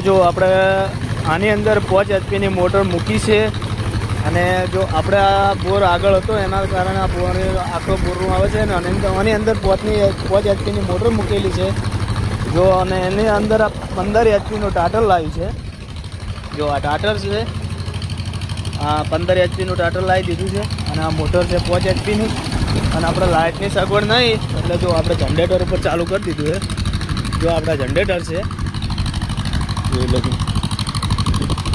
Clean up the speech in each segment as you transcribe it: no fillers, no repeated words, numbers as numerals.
જો આપણે આની અંદર 5 HP મોટર મૂકી છે અને જો આપણે આ બોર આગળ હતો એના કારણે આ બોર આખો બોરનું આવે છે અને આની અંદર 5 HP મોટર મૂકેલી છે જો અને એની અંદર 15 HP ટાટર લાવ્યું છે જો આ ટાટર છે આ 15 HP ટાટર લાવી દીધું છે અને આ મોટર છે 5 HP અને આપણે લાઇટની સગવડ નહીં એટલે જો આપણે જનરેટર ઉપર ચાલુ કરી દીધું છે જો આપણા જનરેટર છે જોઈ લો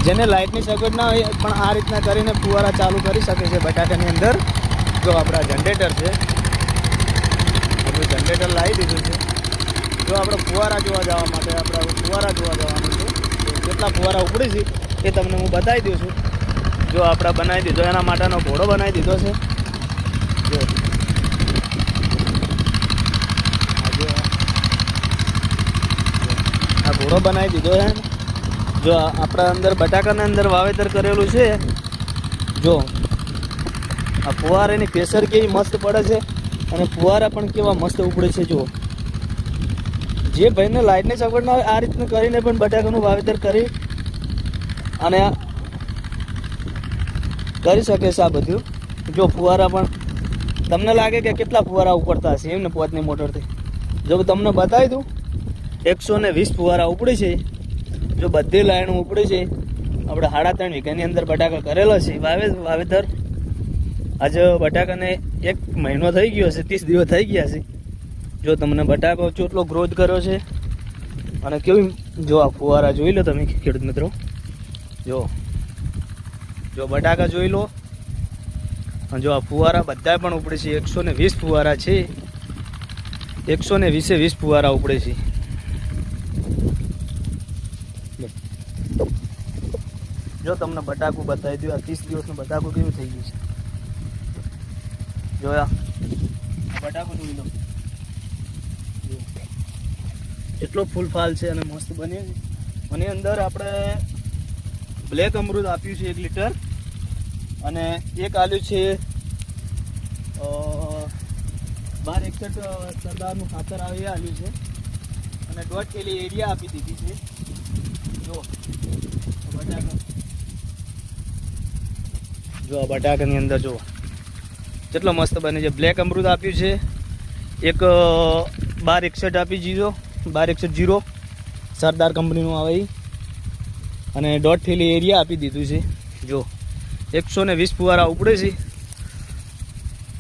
જેને લાઇટની સગવડ ના હોય પણ આ રીતના કરીને ફુવારા ચાલુ કરી શકે છે બટાકાની અંદર જો આપણા જનરેટર છે આપણું જનરેટર લાવી દીધું છે જો આપણે ફુવારા જોવા જવા માટે આપણે ફુવારા જોવા જવાનું છે કેટલા ફુવારા ઉપડે છે એ તમને હું બતાવી દઉં છું જો આપણે બનાવી દીધો એના માટેનો ઘોડો બનાવી દીધો છે જો આ ઘોડો બનાવી દીધો છે જો આપણા અંદર બટાકાના અંદર વાવેતર કરેલું છે જો આ ફુવારાની પ્રેશર કેવી મસ્ત પડે છે અને ફુવારા પણ કેવા મસ્ત ઉપડે છે જો જે ભાઈને લાઇટની સગવડ ના હોય આ રીતનું કરીને પણ બટાકાનું વાવેતર કરી અને કરી શકે છે આ બધું જો ફુવારા પણ તમને લાગે કે કેટલા ફુવારા ઉપડતા હશે એમને 5ની મોટરથી જો તમને બતાવી દઉં 120 ફુવારા ઉપડે છે જો બધી લાઈનો ઉપડે છે આપણે 3.5 વીઘાની અંદર બટાકા કરેલો છે વાવેતર આજે બટાકાને 1 મહિનો થઈ ગયો છે 30 દિવસ થઈ ગયા છે જો તમને બટાકો કેટલો ગ્રોથ કર્યો છે અને કેવી જો આ ફુવારા જોઈ લો તમે ખેડૂત મિત્રો જો બટાકા જોઈ લો અને જો આ ફુવારા બધા પણ ઉપડે છે 120 ફુવારા છે 120 ફુવારા ઉપડે છે જો તમને બટાકું બતાવી દઉં આ 30 દિવસનું બટાકું કેવું થઈ ગયું છે જોયા બટાકું જોઈ લો એટલો ફૂલ ફાલ છે અને મસ્ત બન્યો છે અને અંદર આપણે બ્લેક અમૃત આપ્યું છે 1 લીટર અને એક આલ્યું છે 1261 સરદારનું ખાતર આવે એ આલ્યું છે અને 1.5 કિલો એરિયા આપી દીધી છે જો બટાકા જો આ બટાકાની અંદર જો કેટલો મસ્ત બને છે બ્લેક અમૃત આપ્યું છે એક 1261 આપી દીધો 1261 સરદાર કંપનીનું આવે અને 1.5 કિલો એરિયા આપી દીધું છે જો 120 ફુવારા ઉપડે છે